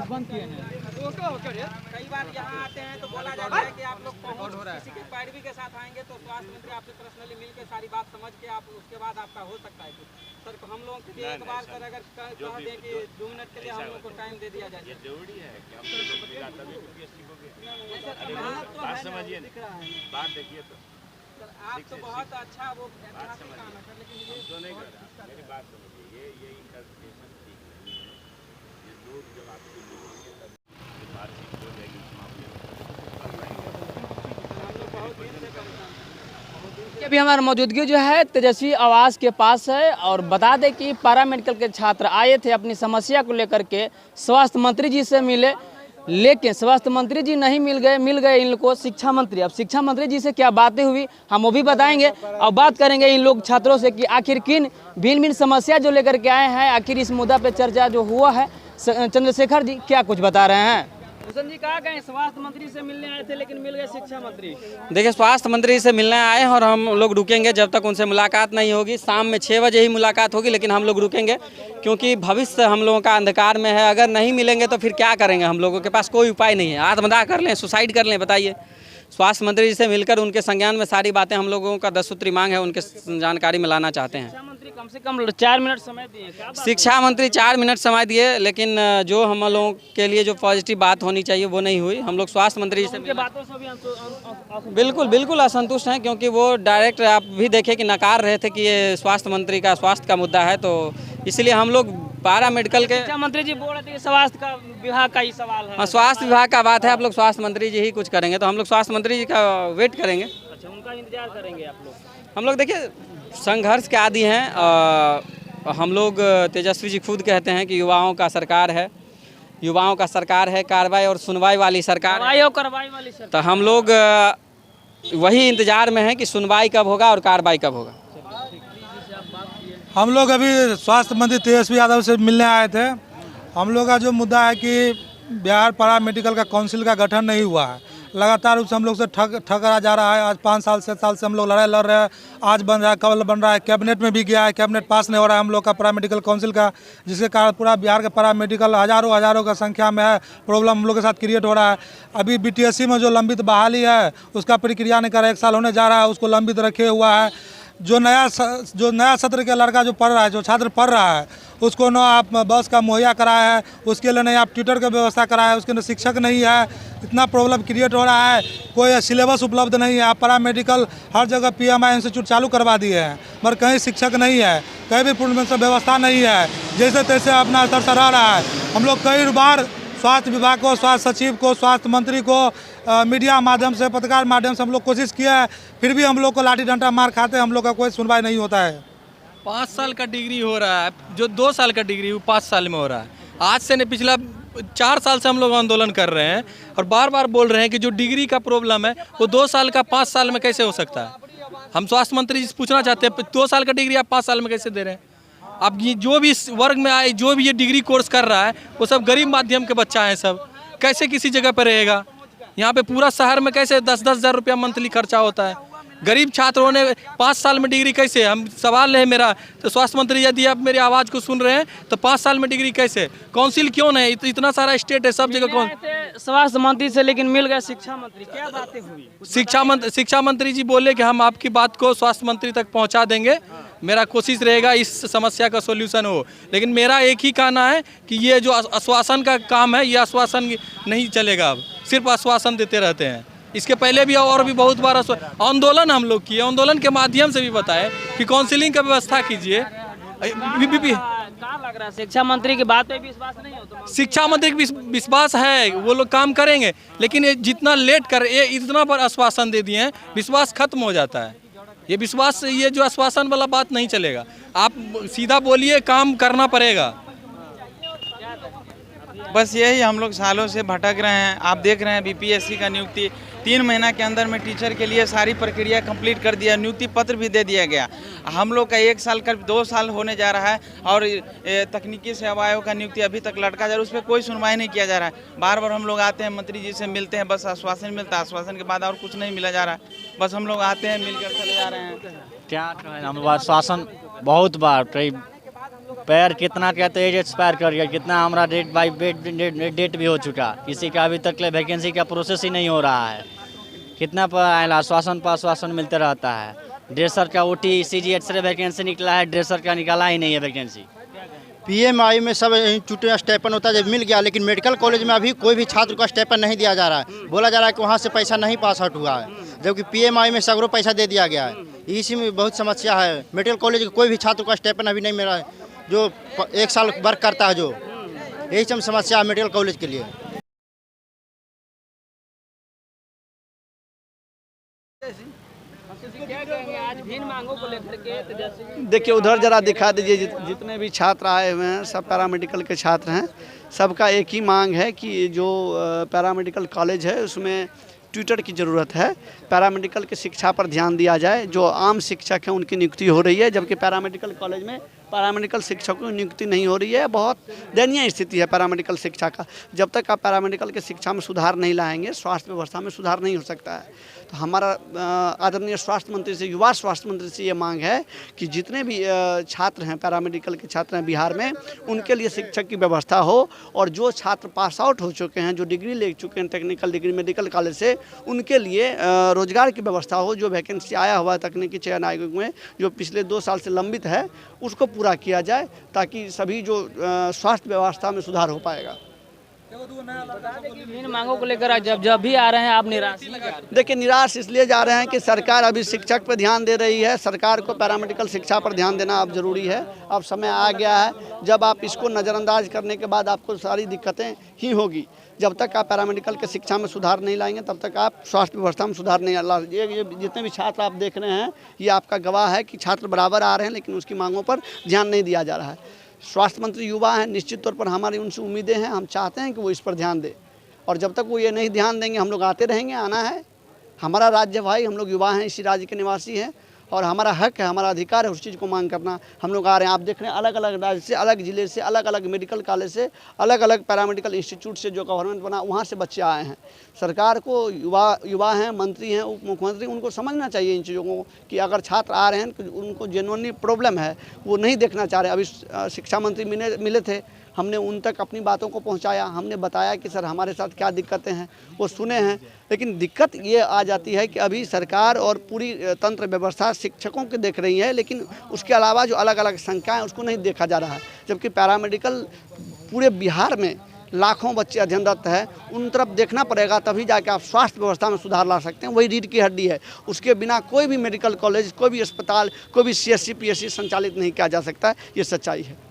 बंद किए हैं। कई बार यहाँ आते हैं तो बोला जाता है कि आप लोग किसी की पैरवी के साथ आएंगे तो स्वास्थ्य मंत्री आपसे पर्सनली मिलकर सारी बात समझ के आप उसके बाद आपका हो सकता है सर। हम लोगों के लिए एक बार सर अगर कह दें कि 2 मिनट के लिए हम लोग को टाइम दे दिया जाए, जरूरी है कि बात समझिए, बात देखिए तो सर आप तो बहुत अच्छा वो काम है सर, लेकिन ये तो नहीं कर रहा। मेरी बात समझिए, ये इंटरप्रिटेशन ठीक नहीं है। ये लोग जब आपके मिलेंगे तब बातचीत हो जाएगी उस मामले में। हम लोग बहुत दिन से परेशान हैं। अभी हमारी मौजूदगी जो है तेजस्वी आवास के पास है और बता दें कि पैरा मेडिकल के छात्र आए थे अपनी समस्या को लेकर के स्वास्थ्य मंत्री जी से मिले, लेकिन स्वास्थ्य मंत्री जी नहीं मिल गए इन लोग को शिक्षा मंत्री। अब शिक्षा मंत्री जी से क्या बातें हुई हम वो भी बताएंगे और बात करेंगे इन लोग छात्रों से कि आखिर किन भिन्न समस्या जो लेकर के आए हैं, आखिर इस मुद्दा पे चर्चा जो हुआ है। चंद्रशेखर जी क्या कुछ बता रहे हैं। भूषण जी कहा गए स्वास्थ्य मंत्री से मिलने आए थे लेकिन मिल गए शिक्षा मंत्री। देखिए स्वास्थ्य मंत्री से मिलने आए हैं और हम लोग रुकेंगे जब तक उनसे मुलाकात नहीं होगी। शाम में 6 बजे ही मुलाकात होगी, लेकिन हम लोग रुकेंगे क्योंकि भविष्य हम लोगों का अंधकार में है। अगर नहीं मिलेंगे तो फिर क्या करेंगे, हम लोगों के पास कोई उपाय नहीं है। आत्मदाह कर लें, सुसाइड कर लें, बताइए। स्वास्थ्य मंत्री जी से मिलकर उनके संज्ञान में सारी बातें हम लोगों का 10 सूत्री मांग है, उनके जानकारी में लाना चाहते हैं। शिक्षा मंत्री कम से कम 4 मिनट समय दिए। शिक्षा मंत्री 4 मिनट समय दिए, लेकिन जो हम लोगों के लिए जो पॉजिटिव बात होनी चाहिए वो नहीं हुई। हम लोग स्वास्थ्य मंत्री जी से बातों से भी बिल्कुल असंतुष्ट हैं, क्योंकि वो डायरेक्ट आप भी देखे कि नकार रहे थे कि ये स्वास्थ्य मंत्री का स्वास्थ्य का मुद्दा है, तो इसलिए हम लोग पैरा मेडिकल के शिक्षा मंत्री जी बोल रहे थे स्वास्थ्य का विभाग का ही सवाल है। हाँ, स्वास्थ्य विभाग का बात है। आप लोग स्वास्थ्य मंत्री जी ही कुछ करेंगे, तो हम लोग स्वास्थ्य मंत्री जी का वेट करेंगे। अच्छा, उनका इंतजार करेंगे आप लोग। हम लोग देखिए संघर्ष के आदी हैं। हम लोग तेजस्वी जी खुद कहते हैं कि युवाओं का सरकार है, युवाओं का सरकार है, कार्रवाई और सुनवाई वाली सरकार है। कार्रवाई वाली सरकार। तो हम लोग वही इंतजार में हैं कि सुनवाई कब होगा और कार्रवाई कब होगा। हम लोग अभी स्वास्थ्य मंत्री तेजस्वी यादव से मिलने आए थे। हम लोग का जो मुद्दा है कि बिहार पैरा मेडिकल का काउंसिल का गठन नहीं हुआ है। लगातार रूप से हम लोग से ठकरा जा रहा है। आज 5 साल 7 साल से हम लोग लड़ाई लड़ रहे हैं। आज बन रहा है, कल बन रहा है, कैबिनेट में भी गया है, कैबिनेट पास नहीं हो रहा है हम लोग का पैरा मेडिकल काउंसिल का, जिसके कारण पूरा बिहार का पैरा मेडिकल हज़ारों का संख्या में है। प्रॉब्लम हम लोग के साथ क्रिएट हो रहा है। अभी BTSC में जो लंबित बहाली है उसका प्रक्रिया नहीं कर रहा है, 1 साल होने जा रहा है, उसको लंबित रखे हुआ है। जो नया सत्र के लड़का जो पढ़ रहा है, जो छात्र पढ़ रहा है, उसको न आप बस का मुहैया कराया है, उसके लिए नहीं आप ट्यूटर की व्यवस्था कराया है, उसके लिए शिक्षक नहीं है। इतना प्रॉब्लम क्रिएट हो रहा है, कोई सिलेबस उपलब्ध नहीं है। आप पैरा मेडिकल हर जगह PMI इंस्टीट्यूट चालू करवा दिए हैं, मगर कहीं शिक्षक नहीं है, कहीं भी पूर्ण व्यवस्था नहीं है, जैसे तैसे अपना स्तर से रह रहा है। हम लोग कई बार स्वास्थ्य विभाग को, स्वास्थ्य सचिव को, स्वास्थ्य मंत्री को मीडिया माध्यम से, पत्रकार माध्यम से हम लोग कोशिश किया है, फिर भी हम लोग को लाठी डंडा मार खाते हैं, हम लोग का कोई सुनवाई नहीं होता है। 5 साल का डिग्री हो रहा है, जो 2 साल का डिग्री वो 5 साल में हो रहा है। आज से नहीं, पिछला 4 साल से हम लोग आंदोलन कर रहे हैं और बार बार बोल रहे हैं कि जो डिग्री का प्रॉब्लम है वो 2 साल का 5 साल में कैसे हो सकता है। हम स्वास्थ्य मंत्री जी से पूछना चाहते हैं 2 साल का डिग्री आप 5 साल में कैसे दे रहे हैं। अब ये जो भी इस वर्ग में आए, जो भी ये डिग्री कोर्स कर रहा है वो सब गरीब माध्यम के बच्चा है, सब कैसे किसी जगह पर रहेगा। यहाँ पे पूरा शहर में कैसे 10-10 हज़ार रुपया मंथली खर्चा होता है। गरीब छात्रों ने 5 साल में डिग्री कैसे, हम सवाल है मेरा तो स्वास्थ्य मंत्री यदि आप मेरी आवाज़ को सुन रहे हैं तो 5 साल में डिग्री कैसे, काउंसिल क्यों नहीं, इतना सारा स्टेट है सब जगह। कौन स्वास्थ्य मंत्री से लेकिन मिल गए शिक्षा मंत्री, क्या बातें हुई। शिक्षा मंत्री जी बोले कि हम आपकी बात को स्वास्थ्य मंत्री तक पहुँचा देंगे, मेरा कोशिश रहेगा इस समस्या का सॉल्यूशन हो। लेकिन मेरा एक ही कहना है कि ये जो आश्वासन का काम है ये आश्वासन नहीं चलेगा, अब सिर्फ आश्वासन देते रहते हैं। इसके पहले भी और भी बहुत बार आंदोलन हम लोग किए, आंदोलन के माध्यम से भी बताएं कि काउंसिलिंग का व्यवस्था कीजिए। लग रहा है शिक्षा मंत्री की बात पे विश्वास नहीं होता। शिक्षा मंत्री की विश्वास है, वो लोग काम करेंगे, लेकिन ये जितना लेट कर ये इतना पर आश्वासन दे दिए हैं, विश्वास खत्म हो जाता है। ये विश्वास, ये जो आश्वासन वाला बात नहीं चलेगा। आप सीधा बोलिए, काम करना पड़ेगा। बस यही हम लोग सालों से भटक रहे हैं। आप देख रहे हैं BPSC का नियुक्ति 3 महीना के अंदर में टीचर के लिए सारी प्रक्रिया कंप्लीट कर दिया, नियुक्ति पत्र भी दे दिया गया। हम लोग का 1 साल का 2 साल होने जा रहा है और तकनीकी सेवाओं का नियुक्ति अभी तक लटका जा रहा है, उस पर कोई सुनवाई नहीं किया जा रहा है। बार बार हम लोग आते हैं, मंत्री जी से मिलते हैं, बस आश्वासन मिलता है, आश्वासन के बाद और कुछ नहीं मिला जा रहा है। बस हम लोग आते हैं, मिलकर चले जा रहे हैं। क्या आश्वासन बहुत बार, कई पैर कितना का तो एज एक्सपायर कर गया, कितना हमारा डेट भी हो चुका, किसी का अभी तक वैकेंसी का प्रोसेस ही नहीं हो रहा है। कितना आश्वासन पर आश्वासन मिलते रहता है। ड्रेसर का OT ECG एक्सरे वैकेंसी निकला है, ड्रेसर का निकाला ही नहीं है वैकेंसी। PMI में सब छुट्टियाँ स्टेपन होता है, जब मिल गया, लेकिन मेडिकल कॉलेज में अभी कोई भी छात्र को स्टेपन नहीं दिया जा रहा है। बोला जा रहा है कि वहाँ से पैसा नहीं पास आउट हुआ है, जबकि PMI में सगरों पैसा दे दिया गया है। इसी में बहुत समस्या है। मेडिकल कॉलेज के कोई भी छात्र को स्टेपन अभी नहीं मिला है, जो 1 साल वर्क करता है, जो यही सब समस्या है मेडिकल कॉलेज के लिए। क्या कहेंगे आज भिन्न मांगों को लेकर के तेजस्वी? देखिए उधर जरा दिखा दीजिए, जितने भी छात्र आए हुए हैं सब पैरामेडिकल के छात्र हैं। सबका एक ही मांग है कि जो पैरामेडिकल कॉलेज है उसमें ट्यूटर की ज़रूरत है। पैरामेडिकल की शिक्षा पर ध्यान दिया जाए। जो आम शिक्षक हैं उनकी नियुक्ति हो रही है, जबकि पैरामेडिकल कॉलेज में पैरामेडिकल शिक्षकों की नियुक्ति नहीं हो रही है। बहुत दयनीय स्थिति है पैरामेडिकल शिक्षा का। जब तक आप पैरामेडिकल की शिक्षा में सुधार नहीं लाएंगे, स्वास्थ्य व्यवस्था में सुधार नहीं हो सकता है। तो हमारा आदरणीय स्वास्थ्य मंत्री से, युवा स्वास्थ्य मंत्री से ये मांग है कि जितने भी छात्र हैं, पैरामेडिकल के छात्र हैं बिहार में, उनके लिए शिक्षक की व्यवस्था हो। और जो छात्र पास आउट हो चुके हैं, जो डिग्री ले चुके हैं टेक्निकल डिग्री मेडिकल कॉलेज से, उनके लिए रोजगार की व्यवस्था हो। जो वैकेंसी आया हुआ है तकनीकी चयन आयोग में, जो पिछले 2 साल से लंबित है, उसको पूरा किया जाए, ताकि सभी जो स्वास्थ्य व्यवस्था में सुधार हो पाएगा। भिन्न मांगों को लेकर जब भी आ रहे हैं आप निराश? देखिए निराश इसलिए जा रहे हैं कि सरकार अभी शिक्षक पर ध्यान दे रही है। सरकार को पैरामेडिकल शिक्षा पर ध्यान देना अब जरूरी है। अब समय आ गया है, जब आप इसको नज़रअंदाज करने के बाद आपको सारी दिक्कतें ही होगी। जब तक आप पैरामेडिकल के शिक्षा में सुधार नहीं लाएंगे, तब तक आप स्वास्थ्य व्यवस्था में सुधार नहीं ला। ये जितने भी छात्र आप देख रहे हैं, ये आपका गवाह है कि छात्र बराबर आ रहे हैं, लेकिन उसकी मांगों पर ध्यान नहीं दिया जा रहा है। स्वास्थ्य मंत्री युवा हैं, निश्चित तौर पर हमारी उनसे उम्मीदें हैं। हम चाहते हैं कि वो इस पर ध्यान दें, और जब तक वो ये नहीं ध्यान देंगे, हम लोग आते रहेंगे। आना है, हमारा राज्य भाई, हम लोग युवा हैं, इसी राज्य के निवासी हैं, और हमारा हक है, हमारा अधिकार है उस चीज़ को मांग करना। हम लोग आ रहे हैं, आप देख रहे हैं, अलग अलग राज्य से, अलग ज़िले से, अलग अलग मेडिकल कॉलेज से, अलग अलग पैरामेडिकल इंस्टीट्यूट से जो गवर्नमेंट बना, वहाँ से बच्चे आए हैं। सरकार को युवा हैं, मंत्री हैं, उप मुख्यमंत्री, उनको समझना चाहिए इन चीज़ों को कि अगर छात्र आ रहे हैं, उनको जेन्युइनली प्रॉब्लम है, वो नहीं देखना चाह रहे। अभी शिक्षा मंत्री मिले थे, हमने उन तक अपनी बातों को पहुंचाया। हमने बताया कि सर हमारे साथ क्या दिक्कतें हैं, वो सुने हैं। लेकिन दिक्कत ये आ जाती है कि अभी सरकार और पूरी तंत्र व्यवस्था शिक्षकों के देख रही है, लेकिन उसके अलावा जो अलग अलग संख्याएं उसको नहीं देखा जा रहा है। जबकि पैरामेडिकल पूरे बिहार में लाखों बच्चे अध्ययनरत है, उन तरफ देखना पड़ेगा, तभी जाके आप स्वास्थ्य व्यवस्था में सुधार ला सकते हैं। वही रीढ़ की हड्डी है, उसके बिना कोई भी मेडिकल कॉलेज, कोई भी अस्पताल, कोई भी CSC PSC संचालित नहीं किया जा सकता है। ये सच्चाई है।